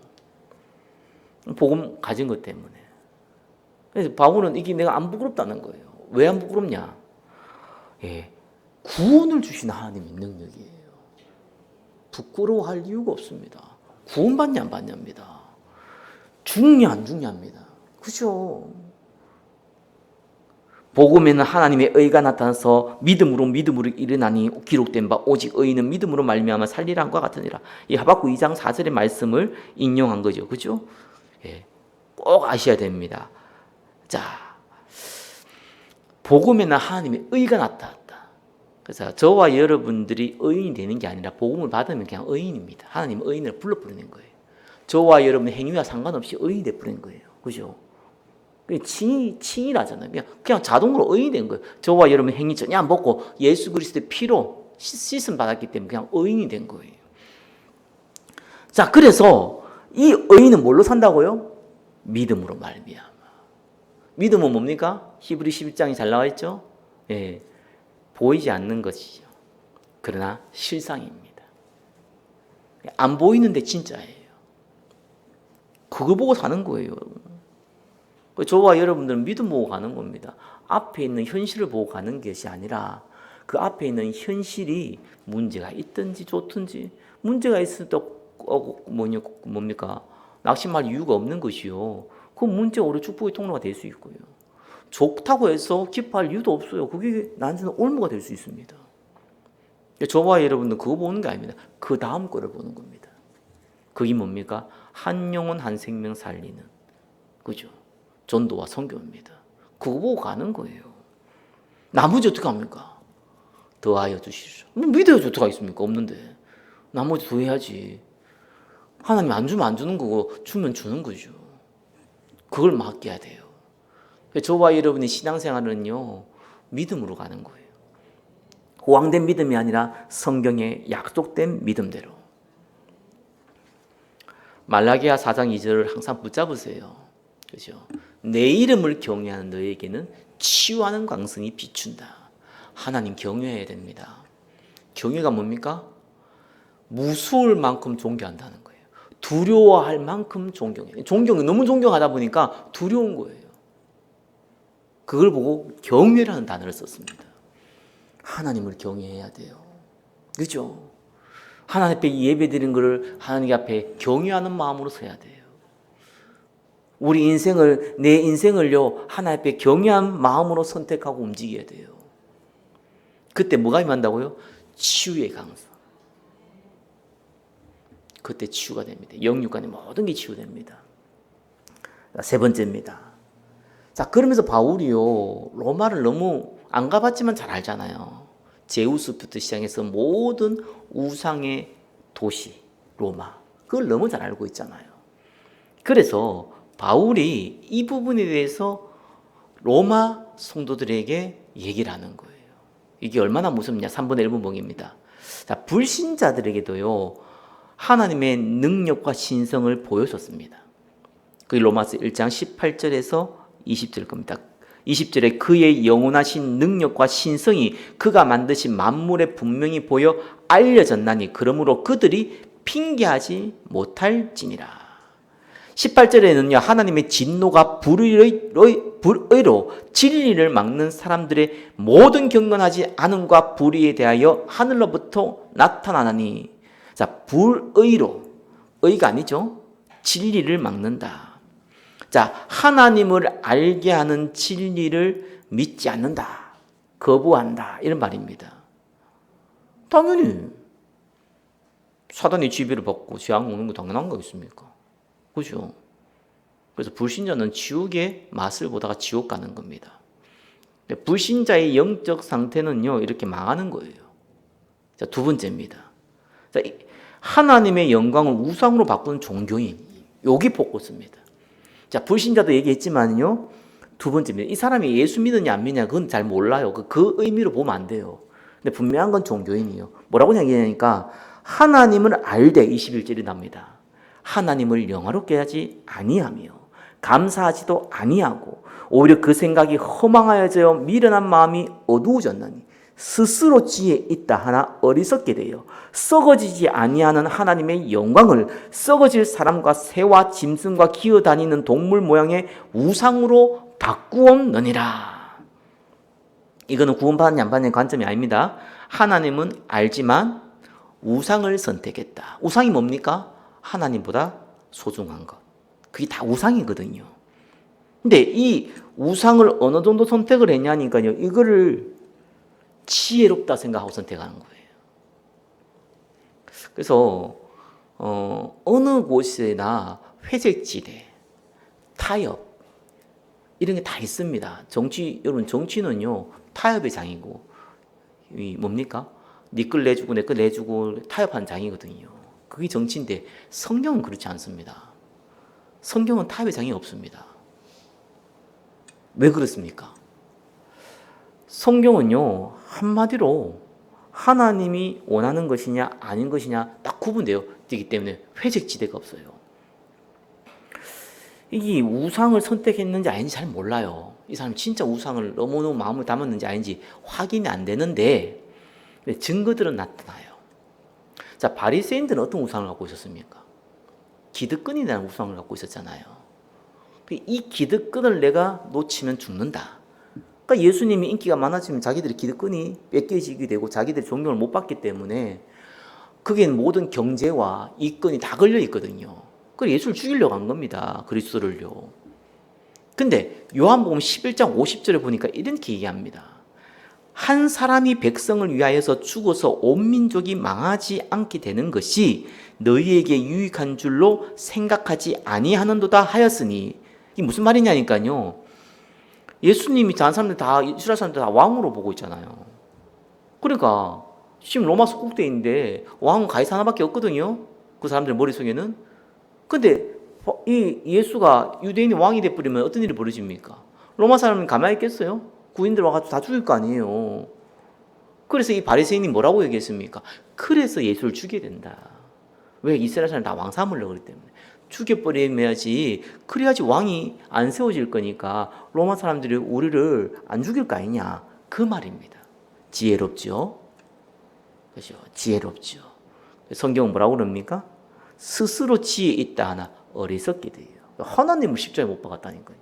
복음 가진 것 때문에. 그래서 바울은 이게 내가 안 부끄럽다는 거예요. 왜 안 부끄럽냐? 구원을 주신 하나님의 능력이에요. 부끄러워할 이유가 없습니다. 구원받냐 안 받냐입니다. 죽냐 안 죽냐입니다. 그죠? 복음에는 하나님의 의가 나타나서 믿음으로 일어나니 기록된 바 오직 의인은 믿음으로 말미암아 살리라 함과 같으니라. 이 하박국 2장 4절의 말씀을 인용한 거죠. 그죠? 꼭 아셔야 됩니다. 자, 복음에는 하나님의 의가 나타났다. 그래서 저와 여러분들이 의인이 되는 게 아니라 복음을 받으면 그냥 의인입니다. 하나님 의인을 불러버리는 거예요. 저와 여러분의 행위와 상관없이 의인이 되어버린 거예요. 그죠? 칭이라잖아요. 그냥 자동으로 의인이 된 거예요. 저와 여러분의 행위 전혀 안 벗고 예수 그리스도의 피로 씻음 받았기 때문에 그냥 의인이 된 거예요. 자, 그래서 이 의인은 뭘로 산다고요? 믿음으로 말미암아. 믿음은 뭡니까? 히브리 11장이 잘 나와 있죠? 보이지 않는 것이죠. 그러나 실상입니다. 안 보이는데 진짜예요. 그거 보고 사는 거예요. 저와 여러분들은 믿음 보고 가는 겁니다. 앞에 있는 현실을 보고 가는 것이 아니라 그 앞에 있는 현실이 문제가 있든지 좋든지 문제가 있을 때 뭡니까? 낙심할 이유가 없는 것이요. 그 문제가 오히려 축복의 통로가 될 수 있고요. 좋다고 해서 기뻐할 이유도 없어요. 그게 나한테는 올무가 될 수 있습니다. 저와 여러분은 그거 보는 게 아닙니다. 그 다음 거를 보는 겁니다. 그게 뭡니까? 한 영혼 한 생명 살리는 그죠? 전도와 선교입니다. 그거 보고 가는 거예요. 나머지 어떻게 합니까? 더하여 주시죠. 믿어야지 어떻게 하겠습니까? 없는데. 나머지 더 해야지. 하나님 안 주면 안 주는 거고 주면 주는 거죠. 그걸 맡겨야 돼요. 저와 여러분의 신앙생활은요, 믿음으로 가는 거예요. 호황된 믿음이 아니라 성경에 약속된 믿음대로. 말라기야 4장 2절을 항상 붙잡으세요. 그죠? 내 이름을 경외하는 너에게는 치유하는 광선이 비춘다. 하나님 경외해야 됩니다. 경외가 뭡니까? 무서울 만큼 존경한다는 거예요. 두려워할 만큼 존경해요. 존경이 너무 존경하다 보니까 두려운 거예요. 그걸 보고 경외라는 단어를 썼습니다. 하나님을 경외해야 돼요. 그죠? 하나님 앞에 예배드린 것을 하나님 앞에 경외하는 마음으로 서야 돼요. 우리 인생을, 내 인생을요, 하나님 앞에 경외한 마음으로 선택하고 움직여야 돼요. 그때 뭐가 임한다고요? 치유의 강서. 그때 치유가 됩니다. 영육간의 모든 게 치유됩니다. 세 번째입니다. 자, 그러면서 바울이요, 로마를 너무 안 가봤지만 잘 알잖아요. 제우스부터 시작해서 모든 우상의 도시, 로마. 그걸 너무 잘 알고 있잖아요. 그래서 바울이 이 부분에 대해서 로마 성도들에게 얘기를 하는 거예요. 이게 얼마나 무섭냐? 3분의 1분 봉입니다. 자, 불신자들에게도요, 하나님의 능력과 신성을 보여줬습니다. 그게 로마서 1장 18절에서 20절 겁니다. 20절에 그의 영원하신 능력과 신성이 그가 만드신 만물에 분명히 보여 알려졌나니 그러므로 그들이 핑계하지 못할지니라. 18절에는요, 하나님의 진노가 불의로 진리를 막는 사람들의 모든 경건하지 않음과 불의에 대하여 하늘로부터 나타나나니. 자, 불의로, 의가 아니죠. 진리를 막는다. 자, 하나님을 알게 하는 진리를 믿지 않는다. 거부한다. 이런 말입니다. 당연히 사단의 지배를 받고 죄악 먹는 거 당연한 거겠습니까? 그죠? 그래서 불신자는 지옥의 맛을 보다가 지옥 가는 겁니다. 불신자의 영적 상태는요, 이렇게 망하는 거예요. 자, 두 번째입니다. 자, 하나님의 영광을 우상으로 바꾸는 종교인. 여기 포커스입니다. 자, 불신자도 얘기했지만요, 두 번째입니다. 이 사람이 예수 믿느냐 안 믿느냐 그건 잘 몰라요. 그 의미로 보면 안 돼요. 근데 분명한 건 종교인이에요. 뭐라고 얘기하니까 하나님을 알되 21절이 납니다. 하나님을 영화롭게 하지 아니하며 감사하지도 아니하고 오히려 그 생각이 허망하여져 미련한 마음이 어두워졌나니 스스로 지혜 있다 하나 어리석게 되어 썩어지지 아니하는 하나님의 영광을 썩어질 사람과 새와 짐승과 기어다니는 동물 모양의 우상으로 바꾸었느니라. 이거는 구원받았냐 안 받느냐의 관점이 아닙니다. 하나님은 알지만 우상을 선택했다. 우상이 뭡니까? 하나님보다 소중한 것. 그게 다 우상이거든요. 근데 이 우상을 어느 정도 선택을 했냐니까요, 이거를 지혜롭다 생각하고 선택하는 거예요. 그래서 어느 곳이나 회색지대, 타협 이런 게 다 있습니다. 여러분 정치는요 타협의 장이고 뭡니까? 네 걸 내주고 내 걸 내주고 타협한 장이거든요. 그게 정치인데 성경은 그렇지 않습니다. 성경은 타협의 장이 없습니다. 왜 그렇습니까? 성경은요 한마디로 하나님이 원하는 것이냐 아닌 것이냐 딱 구분되어 있기 때문에 회색지대가 없어요. 이게 우상을 선택했는지 아닌지 잘 몰라요. 이 사람 진짜 우상을 너무너무 마음을 담았는지 아닌지 확인이 안 되는데 증거들은 나타나요. 자, 바리새인들은 어떤 우상을 갖고 있었습니까? 기득권이라는 우상을 갖고 있었잖아요. 이 기득권을 내가 놓치면 죽는다. 그러니까 예수님이 인기가 많아지면 자기들의 기득권이 뺏겨지게 되고 자기들의 존경을 못 받기 때문에 그게 모든 경제와 이권이 다 걸려 있거든요. 그래서 예수를 죽이려고 한 겁니다. 그리스도를요. 근데 요한복음 11장 50절에 보니까 이렇게 얘기합니다. 한 사람이 백성을 위하여서 죽어서 온 민족이 망하지 않게 되는 것이 너희에게 유익한 줄로 생각하지 아니하는도다 하였으니. 이게 무슨 말이냐니까요. 예수님이 다른 사람들 다 이스라엘 사람들 다 왕으로 보고 있잖아요. 그러니까 지금 로마 속국대인데 왕은 가이사 하나밖에 없거든요. 그 사람들 머릿속에는. 근데 이 예수가 유대인이 왕이 돼버리면 어떤 일이 벌어집니까? 로마 사람은 가만히 있겠어요? 구인들 와가지고 다 죽일 거 아니에요. 그래서 이 바리새인이 뭐라고 얘기했습니까? 그래서 예수를 죽여야 된다. 왜? 이스라엘 사람 다 왕 삼으려고 그러기 때문에. 죽여버려야지, 그래야지 왕이 안 세워질 거니까 로마 사람들이 우리를 안 죽일 거 아니냐, 그 말입니다. 지혜롭죠? 그죠? 지혜롭죠. 성경은 뭐라고 그럽니까? 스스로 지혜 있다 하나 어리석게 돼요. 하나님을 십자가에 못 박았다니까요.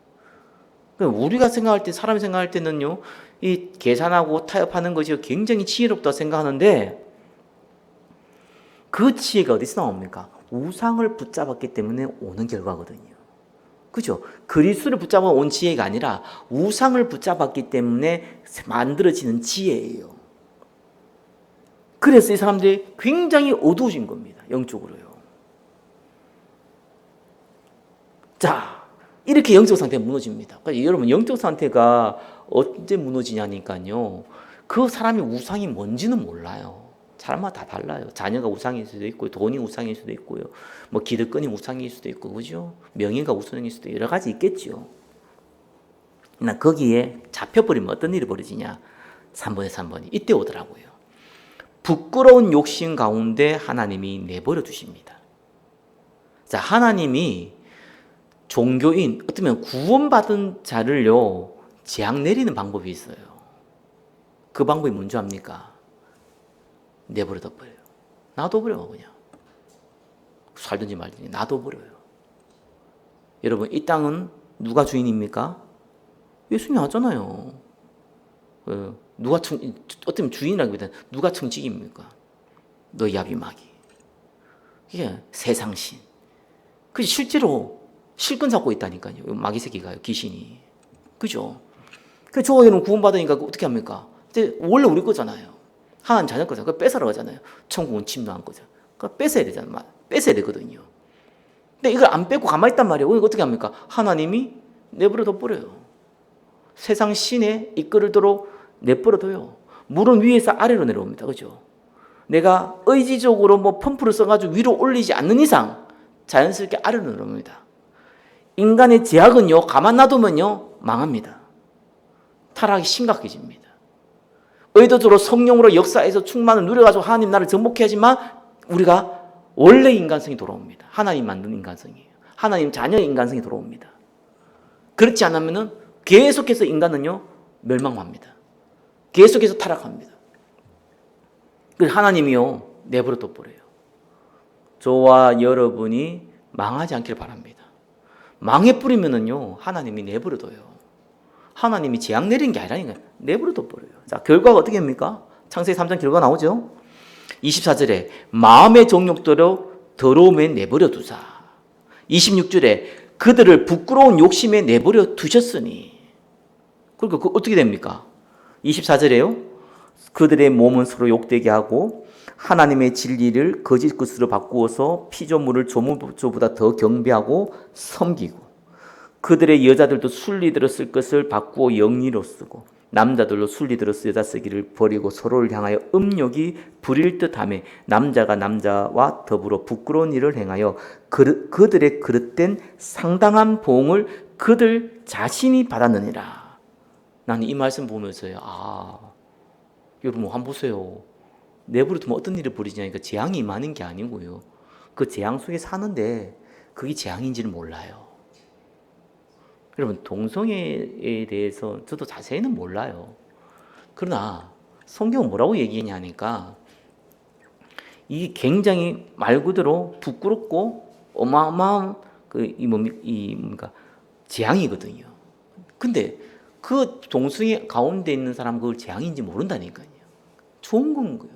우리가 생각할 때, 사람이 생각할 때는요, 이 계산하고 타협하는 것이 굉장히 지혜롭다 생각하는데, 그 지혜가 어디서 나옵니까? 우상을 붙잡았기 때문에 오는 결과거든요. 그죠? 그리스도를 붙잡아 온 지혜가 아니라 우상을 붙잡았기 때문에 만들어지는 지혜예요. 그래서 이 사람들이 굉장히 어두워진 겁니다. 영적으로요. 자, 이렇게 영적 상태가 무너집니다. 그러니까 여러분, 영적 상태가 언제 무너지냐니까요. 그 사람이 우상이 뭔지는 몰라요. 사람마다 다 달라요. 자녀가 우상일 수도 있고, 돈이 우상일 수도 있고요. 뭐 기득권이 우상일 수도 있고, 그죠? 명예가 우상일 수도 있고, 여러 가지 있겠죠. 나 거기에 잡혀버리면 어떤 일이 벌어지냐? 3번에 3번이 이때 오더라고요. 부끄러운 욕심 가운데 하나님이 내버려 두십니다. 자, 하나님이 종교인, 어쩌면 구원받은 자를요, 재앙 내리는 방법이 있어요. 그 방법이 뭔지 압니까? 내버려 둬버려요. 놔둬버려요, 그냥. 살든지 말든지 놔둬버려요. 여러분, 이 땅은 누가 주인입니까? 예수님이 하잖아요. 누가 어쩌면 주인이라기보다는 누가 청직입니까? 너 야비마귀. 이게 세상신. 그 실제로 실권 잡고 있다니까요. 마귀 새끼가요, 귀신이. 그죠? 그 저희는 구원받으니까 어떻게 합니까? 근데 원래 우리 거잖아요. 하나님 자녀 거잖아요. 그거 뺏으러 가잖아요. 천국은 침노한 거죠. 그거 뺏어야 되잖아요. 뺏어야 되거든요. 근데 이걸 안 뺏고 가만히 있단 말이에요. 이거 어떻게 합니까? 하나님이 내버려 둬버려요. 세상 신에 이끌도록 내버려 둬요. 물은 위에서 아래로 내려옵니다. 그죠? 내가 의지적으로 뭐 펌프를 써가지고 위로 올리지 않는 이상 자연스럽게 아래로 내려옵니다. 인간의 제약은요, 가만 놔두면요, 망합니다. 타락이 심각해집니다. 의도적으로 성령으로 역사에서 충만을 누려가지고 하나님 나를 정복해야지만 우리가 원래 인간성이 돌아옵니다. 하나님 만든 인간성이에요. 하나님 자녀의 인간성이 돌아옵니다. 그렇지 않으면은 계속해서 인간은요, 멸망합니다. 계속해서 타락합니다. 그래서 하나님이요, 내버려 둬버려요. 저와 여러분이 망하지 않기를 바랍니다. 망해버리면은요, 하나님이 내버려 둬요. 하나님이 재앙 내리는 게 아니라니까요. 내버려 둬버려요. 자, 결과가 어떻게 됩니까? 창세기 3장 결과 나오죠? 24절에 마음의 정욕대로 더러움에 내버려 두사. 26절에 그들을 부끄러운 욕심에 내버려 두셨으니. 그러니까 그 어떻게 됩니까? 24절에요. 그들의 몸은 서로 욕되게 하고 하나님의 진리를 거짓 것으로 바꾸어서 피조물을 조물조보다 더 경배하고 섬기고 그들의 여자들도 순리대로 쓸 것을 바꾸어 영리로 쓰고 남자들로 순리대로 여자 쓰기를 버리고 서로를 향하여 음욕이 부릴 듯하며 남자가 남자와 더불어 부끄러운 일을 행하여 그들의 그릇된 상당한 보응을 그들 자신이 받았느니라. 나는 이 말씀 보면서요, 여러분 한번 보세요. 내버려 두면 어떤 일이 벌어지냐니까 재앙이 임하는 게 아니고요. 그 재앙 속에 사는데 그게 재앙인지는 몰라요. 여러분, 동성애에 대해서 저도 자세히는 몰라요. 그러나 성경은 뭐라고 얘기하냐니까 이 굉장히 말 그대로 부끄럽고 어마어마한 재앙이거든요. 근데 그 동성애 가운데 있는 사람은 그걸 재앙인지 모른다니까요. 좋은 건 거예요.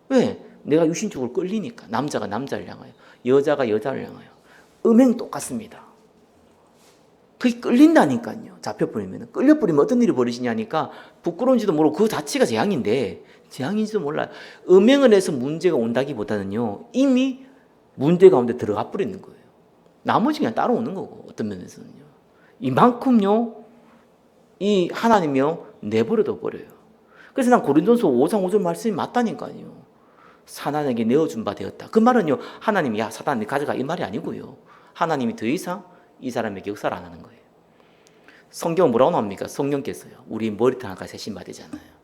왜? 내가 유신적으로 끌리니까. 남자가 남자를 향하여, 여자가 여자를 향하여. 음행 똑같습니다. 그게 끌린다니까요. 잡혀버리면. 끌려버리면 어떤 일이 벌어지냐니까 부끄러운지도 모르고 그 자체가 재앙인데 재앙인지도 몰라요. 음행을 해서 문제가 온다기보다는요, 이미 문제 가운데 들어가 버리는 거예요. 나머지 그냥 따라오는 거고, 어떤 면에서는요. 이만큼요, 이 하나님이요, 내버려 둬 버려요. 그래서 난 고린도서 5장 5절 말씀이 맞다니까요. 사단에게 내어준 바 되었다. 그 말은요, 하나님이 야 사단 네 가져가 이 말이 아니고요. 하나님이 더 이상 이 사람에게 역사를 안 하는 거예요. 성경은 뭐라고 나옵니까? 성령께서요, 우리 머리털 하나까지 세신 바 되잖아요.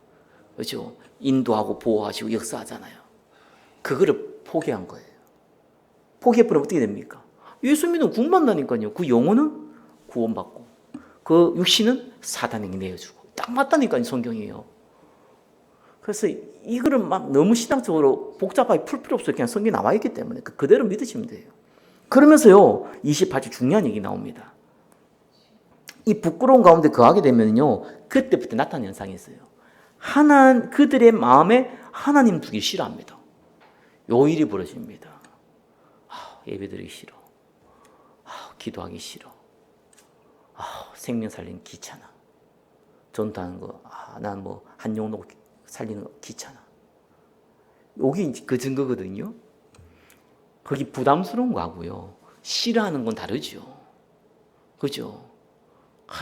그렇죠? 인도하고 보호하시고 역사하잖아요. 그거를 포기한 거예요. 포기해버리면 어떻게 됩니까? 예수 믿으면 구원받는다니까요. 그 영혼은 구원받고 그 육신은 사단에게 내어주고. 딱 맞다니까요, 성경이에요. 그래서 이거를 막 너무 신학적으로 복잡하게 풀 필요 없어요. 그냥 성경에 나와 있기 때문에 그대로 믿으시면 돼요. 그러면서요, 28절 중요한 얘기 나옵니다. 이 부끄러운 가운데 거하게 되면요, 그때부터 나타나는 현상이 있어요. 그들의 마음에 하나님 두기 싫어합니다. 요 일이 벌어집니다. 예배드리기 싫어. 기도하기 싫어. 생명 살리는 귀찮아. 전도하는 거, 난 뭐 한용 놓고 살리는 거 귀찮아. 여기 그 증거거든요. 거기 부담스러운 거하고요, 싫어하는 건 다르죠. 그죠?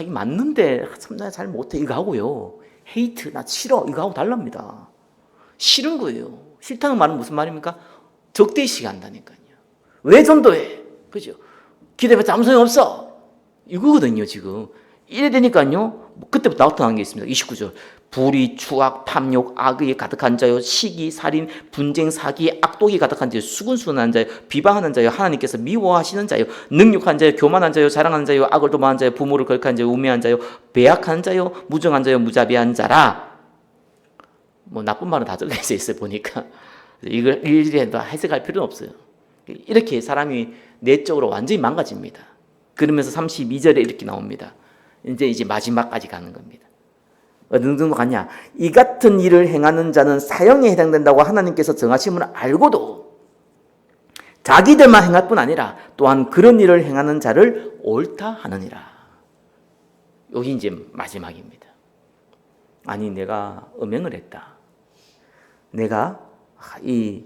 이 맞는데 참 나 잘 못해 이거 하고요, 헤이트 나 싫어 이거 하고 달랍니다. 싫은 거예요. 싫다는 말은 무슨 말입니까? 적대시가 한다니까요. 왜 전도해? 그죠? 기대봤자 아무 소용 없어 이거거든요. 지금 이래 되니까요, 그때부터 나타나는 게 있습니다. 29절. 불의, 추악, 탐욕, 악의에 가득한 자요, 시기, 살인, 분쟁, 사기, 악독이 가득한 자요, 수근수근한 자요, 비방하는 자요, 하나님께서 미워하시는 자요, 능욕한 자요, 교만한 자요, 자랑하는 자요, 악을 도모하는 자요, 부모를 거역하는 자요, 우매한 자요, 배약한 자요, 무정한 자요, 무자비한 자라. 뭐 나쁜 말은 다 적혀져 있어요. 보니까 이걸 일일이 다 해석할 필요는 없어요. 이렇게 사람이 내적으로 완전히 망가집니다. 그러면서 32절에 이렇게 나옵니다. 이제 마지막까지 가는 겁니다. 어느 정도 갔냐? 이 같은 일을 행하는 자는 사형에 해당된다고 하나님께서 정하심을 알고도 자기들만 행할 뿐 아니라 또한 그런 일을 행하는 자를 옳다 하느니라. 여기 이제 마지막입니다. 아니 내가 음행을 했다. 내가 이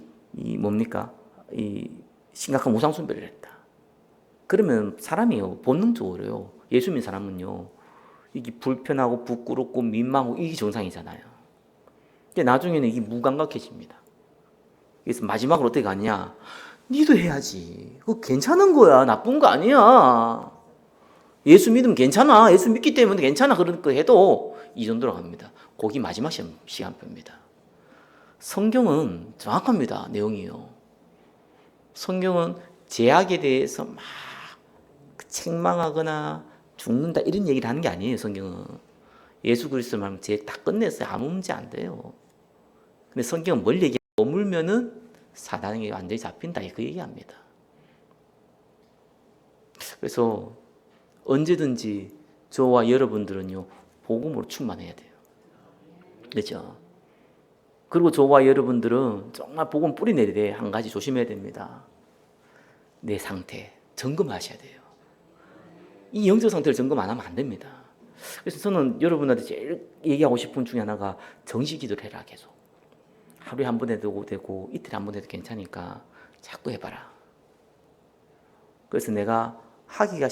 심각한 우상숭배를 했다. 그러면 사람이요, 본능적으로요, 예수 믿는 사람은요, 이게 불편하고 부끄럽고 민망하고 이게 정상이잖아요. 근데 나중에는 이게 무감각해집니다. 그래서 마지막으로 어떻게 가냐? 니도 해야지. 그거 괜찮은 거야. 나쁜 거 아니야. 예수 믿으면 괜찮아. 예수 믿기 때문에 괜찮아. 그런 거 해도 이 정도로 갑니다. 거기 마지막 시간표입니다. 성경은 정확합니다. 내용이요. 성경은 죄악에 대해서 막 책망하거나 죽는다 이런 얘기를 하는 게 아니에요. 성경은 예수 그리스도 말하면 죄 다 끝냈어요. 아무 문제 안 돼요. 근데 성경은 뭘 얘기해? 머물면은 사단에게 완전히 잡힌다 그 얘기합니다. 그래서 언제든지 저와 여러분들은요, 복음으로 충만해야 돼요. 그렇죠? 그리고 저와 여러분들은 정말 복음 뿌리내릴 때 한 가지 조심해야 됩니다. 내 상태 점검하셔야 돼요. 이 영적 상태를 점검 안 하면 안 됩니다. 그래서 저는 여러분한테 제일 얘기하고 싶은 중에 하나가 정시 기도를 해라. 계속 하루에 한 번 해도 되고 이틀에 한 번 해도 괜찮으니까 자꾸 해봐라. 그래서 내가 하기가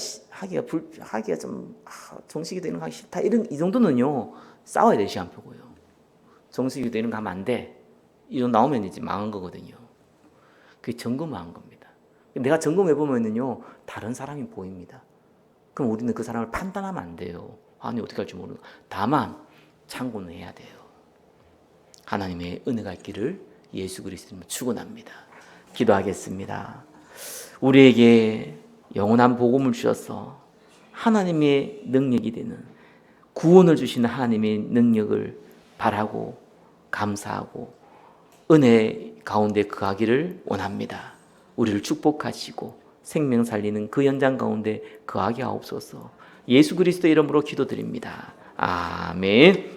좀 정시 기도 이런 거 하기 싫다 이 정도는요, 싸워야 될 시간표고요. 정시 기도 이런 거 하면 안 돼. 이런 나오면 이제 망한 거거든요. 그게 점검을 한 겁니다. 내가 점검해 보면은요, 다른 사람이 보입니다. 그럼 우리는 그 사람을 판단하면 안 돼요. 아니 어떻게 할지 모르고. 다만 참고는 해야 돼요. 하나님의 은혜가 있기를 예수 그리스도로 축원합니다. 기도하겠습니다. 우리에게 영원한 복음을 주셔서 하나님의 능력이 되는 구원을 주시는 하나님의 능력을 바라고 감사하고 은혜 가운데 거하기를 원합니다. 우리를 축복하시고 생명 살리는 그 현장 가운데 거하게 하옵소서. 예수 그리스도 이름으로 기도드립니다. 아멘.